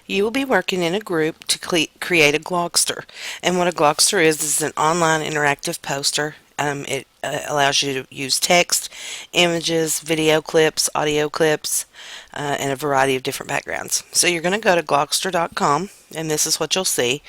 You will be working in a group to create a Glogster. And what a Glogster is an online interactive poster. It allows you to use text, images, video clips, audio clips, and a variety of different backgrounds. So you're going to go to glogster.com, and this is what you'll see.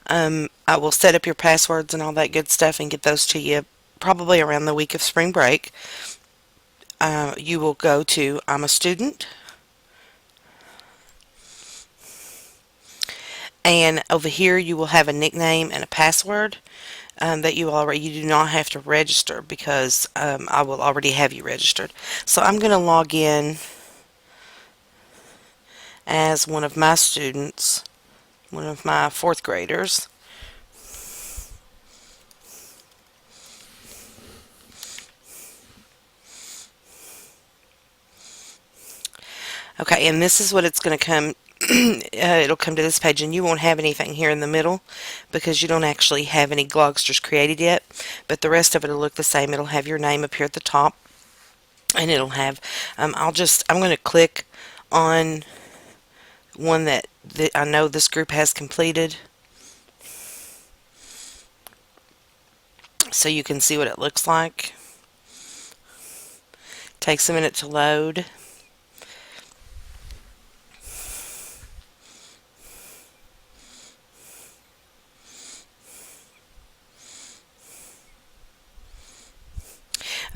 I will set up your passwords and all that good stuff and get those to you probably around the week of spring break. You will go to I'm a Student, and over here you will have a nickname and a password that you do not have to register because I will already have you registered. So I'm going to log in as one of my students, one of my fourth graders. Okay, and this is what it's going to come. It'll come to this page, and you won't have anything here in the middle because you don't actually have any Glogsters created yet, but the rest of it will look the same. It'll have your name up here at the top, and it'll have, I'm going to click on one that I know this group has completed so you can see what it looks like. Takes a minute to load.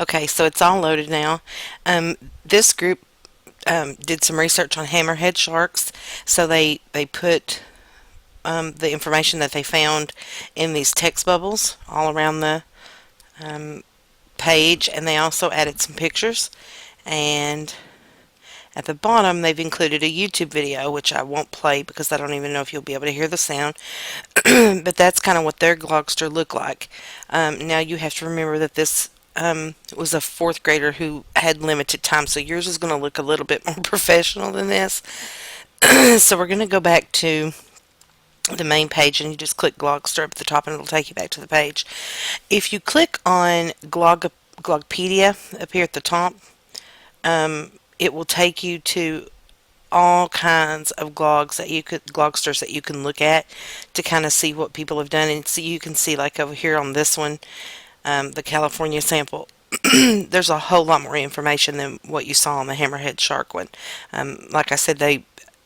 Okay, so it's all loaded now. This group did some research on hammerhead sharks, so they put the information that they found in these text bubbles all around the page, and they also added some pictures. And at the bottom, they've included a YouTube video, which I won't play because I don't even know if you'll be able to hear the sound. But that's kind of what their Glogster look like. Now you have to remember that this was a fourth grader who had limited time, so yours is going to look a little bit more professional than this. So we're going to go back to the main page, and you just click Glogster up at the top and it'll take you back to the page. If you click on Glogpedia up here at the top, it will take you to all kinds of Glogsters that you can look at to kind of see what people have done. And so you can see, like over here on this one, the California sample, there's a whole lot more information than what you saw on the hammerhead shark one. Like I said, they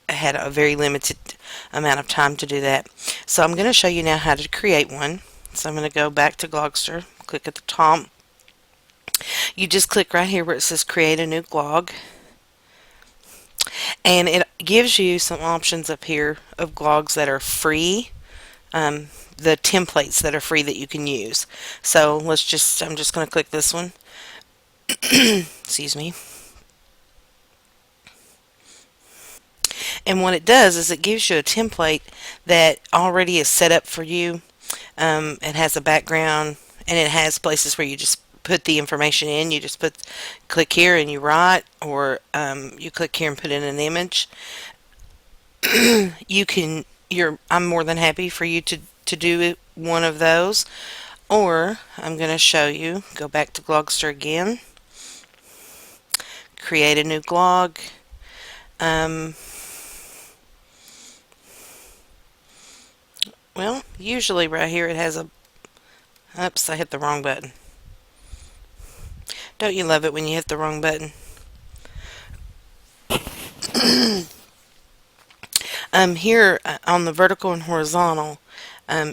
had a very limited amount of time to do that. So I'm going to show you now how to create one. So I'm going to go back to Glogster, click at the top. You just click right here where it says create a new glog, and it gives you some options up here of glogs that are free, the templates that are free that you can use. So I'm just going to click this one. Excuse me. And what it does is it gives you a template that already is set up for you. It has a background, and it has places where you just put the information in. You just click here and you write, or you click here and put in an image. I'm more than happy for you to do one of those, or I'm going to show you. Go back to Glogster again, create a new glog. Well, usually right here it has oops, I hit the wrong button. Don't you love it when you hit the wrong button? Here on the vertical and horizontal,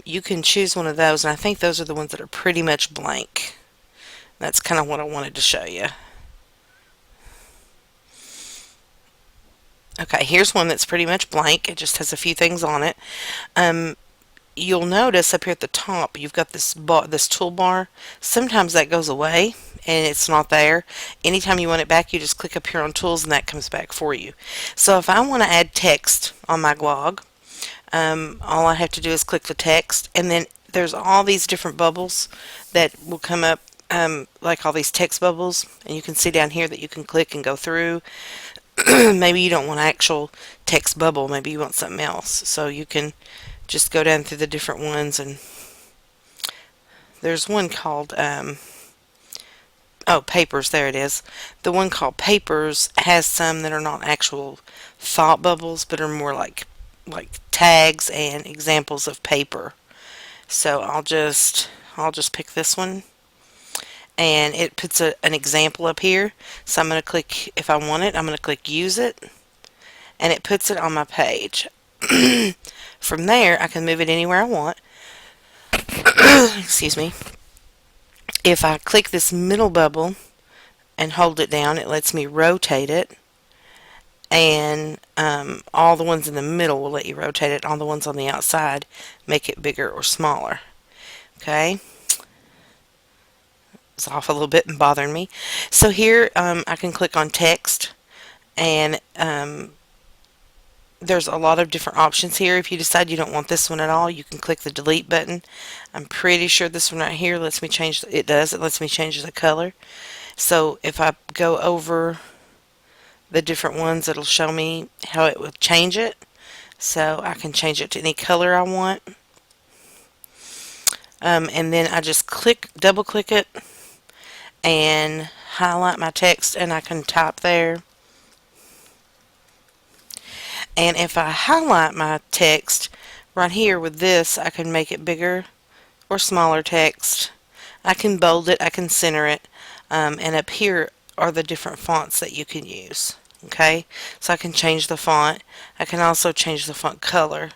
you can choose one of those, and I think those are the ones that are pretty much blank. That's kind of what I wanted to show you. Okay, here's one that's pretty much blank. It just has a few things on it. You'll notice up here at the top you've got this toolbar. Sometimes that goes away and it's not there. Anytime you want it back, you just click up here on tools and that comes back for you. So if I want to add text on my glog, all I have to do is click the text, and then there's all these different bubbles that will come up, like all these text bubbles, and you can see down here that you can click and go through. Maybe you don't want an actual text bubble, maybe you want something else, so you can just go down through the different ones. And there's one called papers. There it is. The one called papers has some that are not actual thought bubbles but are more like like tags and examples of paper. So I'll just pick this one, and it puts an example up here. So I'm going to click, if I want it, I'm going to click use it, and it puts it on my page. From there, I can move it anywhere I want. Excuse me. If I click this middle bubble and hold it down, it lets me rotate it, and all the ones in the middle will let you rotate it. All the ones on the outside make it bigger or smaller. Okay, it's off a little bit and bothering me. So here I can click on text, and there's a lot of different options here. If you decide you don't want this one at all, you can click the delete button. I'm pretty sure this one right here lets me change, it does, it lets me change the color. So if I go over the different ones, it'll show me how it would change it. So I can change it to any color I want. And then I just double click it and highlight my text, and I can type there. And if I highlight my text right here with this, I can make it bigger or smaller text. I can bold it, I can center it, and up here are the different fonts that you can use. Okay, so I can change the font. I can also change the font color.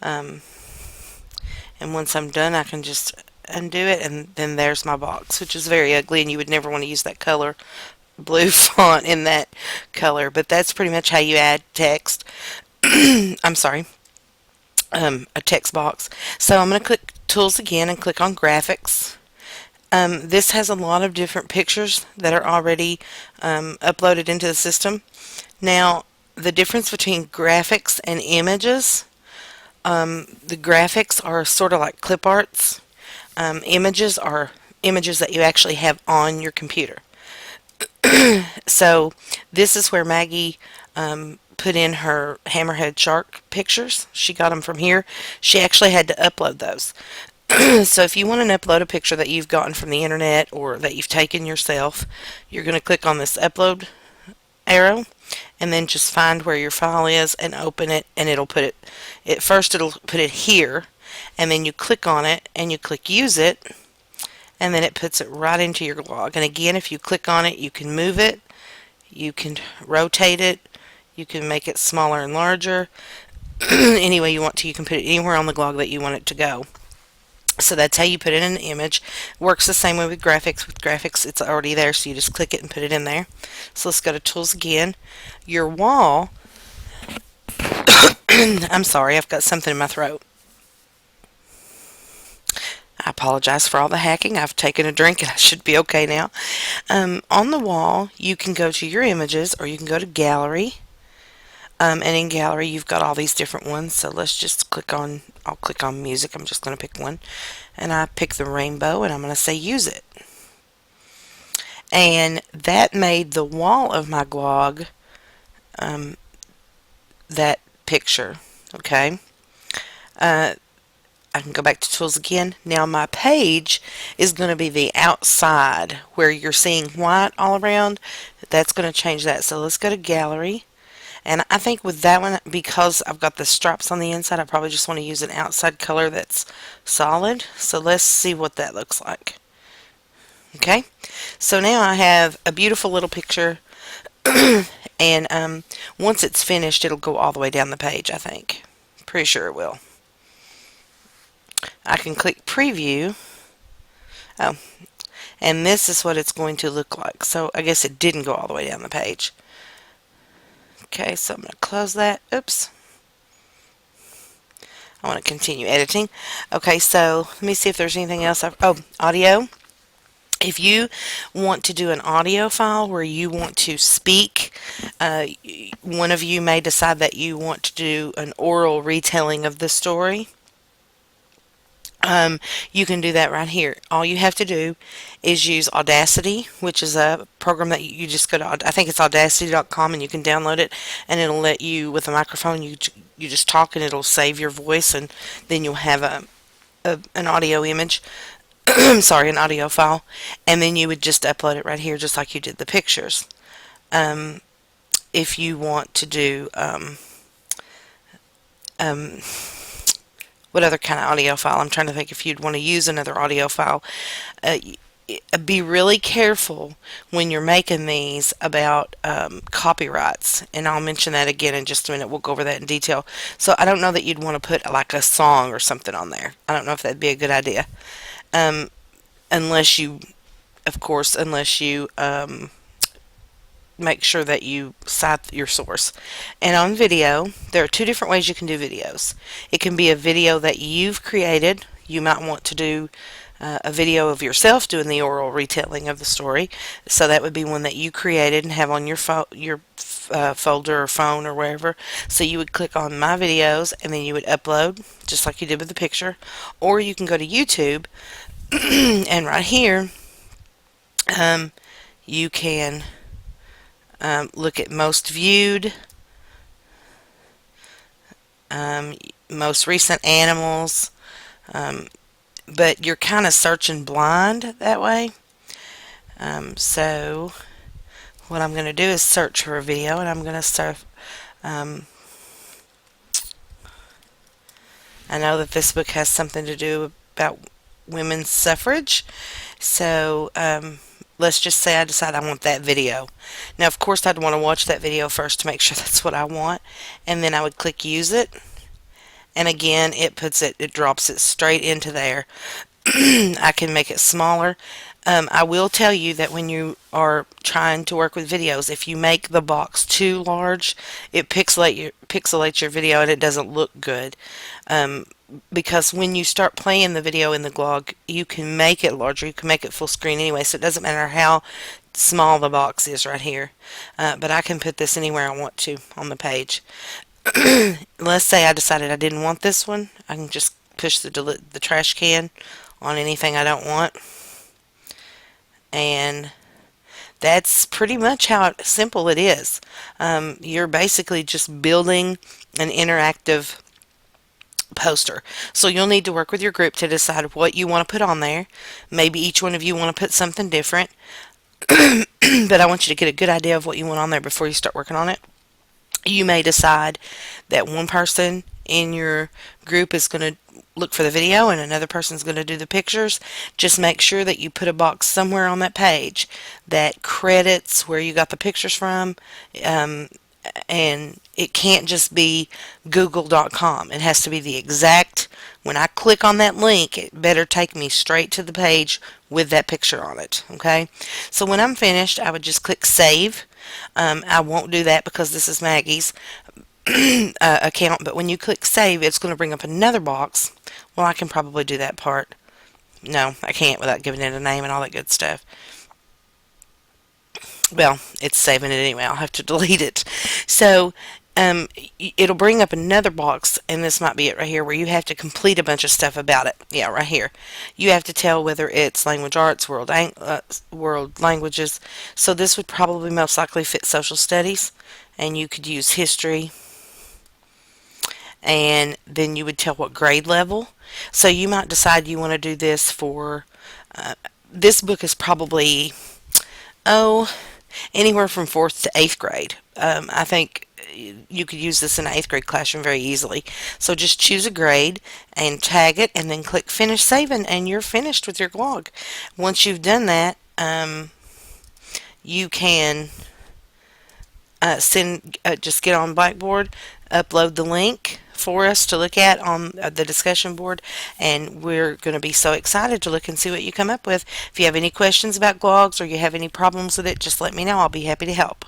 And once I'm done, I can just undo it, and then there's my box, which is very ugly, and you would never want to use that color blue font in that color. But that's pretty much how you add text. I'm sorry, a text box. So I'm going to click Tools again and click on Graphics. This has a lot of different pictures that are already uploaded into the system. Now, the difference between graphics and images, the graphics are sort of like clip arts. Images are images that you actually have on your computer. So this is where Maggie put in her hammerhead shark pictures. She got them from here. She actually had to upload those. So if you want to upload a picture that you've gotten from the internet or that you've taken yourself, you're going to click on this upload arrow, and then just find where your file is and open it, and it'll put it first it'll put it here, and then you click on it and you click use it, and then it puts it right into your log. And again, if you click on it, you can move it, you can rotate it, you can make it smaller and larger. Any way you want to. You can put it anywhere on the log that you want it to go. So that's how you put it in an image. Works the same way with graphics. With graphics, it's already there, so you just click it and put it in there. So let's go to Tools again. Your wall. I'm sorry, I've got something in my throat. I apologize for all the hacking. I've taken a drink and I should be okay now. On the wall, you can go to your images, or you can go to Gallery. And in Gallery, you've got all these different ones. So let's just I'll click on Music. I'm just going to pick one. And I pick the rainbow, and I'm going to say Use It. And that made the wall of my blog that picture. Okay. I can go back to Tools again. Now my page is going to be the outside where you're seeing white all around. That's going to change that. So let's go to Gallery. And I think with that one, because I've got the stripes on the inside, I probably just want to use an outside color that's solid. So let's see what that looks like. Okay, so now I have a beautiful little picture, and once it's finished, it'll go all the way down the page, I think. Pretty sure it will. I can click Preview. Oh, and this is what it's going to look like. So I guess it didn't go all the way down the page. Okay, so I'm going to close that. Oops. I want to continue editing. Okay, so let me see if there's anything else. Oh, audio. If you want to do an audio file where you want to speak, one of you may decide that you want to do an oral retelling of the story. You can do that right here. All you have to do is use Audacity, which is a program that you just go to, I think it's audacity.com, and you can download it, and it'll let you, with a microphone, you just talk, and it'll save your voice, and then you'll have an audio image. I'm sorry, an audio file, and then you would just upload it right here, just like you did the pictures. If you want to do what other kind of audio file? I'm trying to think if you'd want to use another audio file. Uh, be really careful when you're making these about copyrights, and I'll mention that again in just a minute. We'll go over that in detail. So I don't know that you'd want to put like a song or something on there. I don't know if that'd be a good idea, um, unless you, of course, unless you make sure that you cite your source. And on video, there are two different ways you can do videos. It can be a video that you've created. You might want to do a video of yourself doing the oral retelling of the story. So that would be one that you created and have on your folder or phone or wherever. So you would click on My Videos and then you would upload, just like you did with the picture. Or you can go to YouTube and right here you can look at most viewed, most recent animals, but you're kind of searching blind that way. So what I'm going to do is search for a video, and I'm going to start. I know that this book has something to do about women's suffrage, so let's just say I decide I want that video. Now, of course, I'd want to watch that video first to make sure that's what I want, and then I would click use it, and again, it drops it straight into there. I can make it smaller. I will tell you that when you are trying to work with videos, if you make the box too large, it pixelates your video and it doesn't look good. Because when you start playing the video in the Glog, you can make it larger. You can make it full screen anyway, so it doesn't matter how small the box is right here. But I can put this anywhere I want to on the page. Let's say I decided I didn't want this one. I can just push the trash can on anything I don't want. And that's pretty much how simple it is. You're basically just building an interactive poster. So you'll need to work with your group to decide what you want to put on there. Maybe each one of you want to put something different. But I want you to get a good idea of what you want on there before you start working on it. You may decide that one person in your group is going to look for the video and another person's going to do the pictures. Just make sure that you put a box somewhere on that page that credits where you got the pictures from, and it can't just be google.com. It has to be the exact, when I click on that link, it better take me straight to the page with that picture on it. Okay, so when I'm finished, I would just click save. I won't do that because this is Maggie's account, but when you click save, it's going to bring up another box. Well, I can probably do that part. No, I can't without giving it a name and all that good stuff. Well, it's saving it anyway. I'll have to delete it. So it'll bring up another box, and this might be it right here, where you have to complete a bunch of stuff about it. Yeah, right here. You have to tell whether it's language arts, world languages. So this would probably most likely fit social studies, and you could use history. And then you would tell what grade level. So you might decide you want to do this for, this book is probably, anywhere from 4th to 8th grade. I think you could use this in an 8th grade classroom very easily. So just choose a grade and tag it and then click finish saving, and you're finished with your Glog. Once you've done that, you can just get on Blackboard, upload the link for us to look at on the discussion board, and we're going to be so excited to look and see what you come up with. If you have any questions about Glogs or you have any problems with it, just let me know. I'll be happy to help.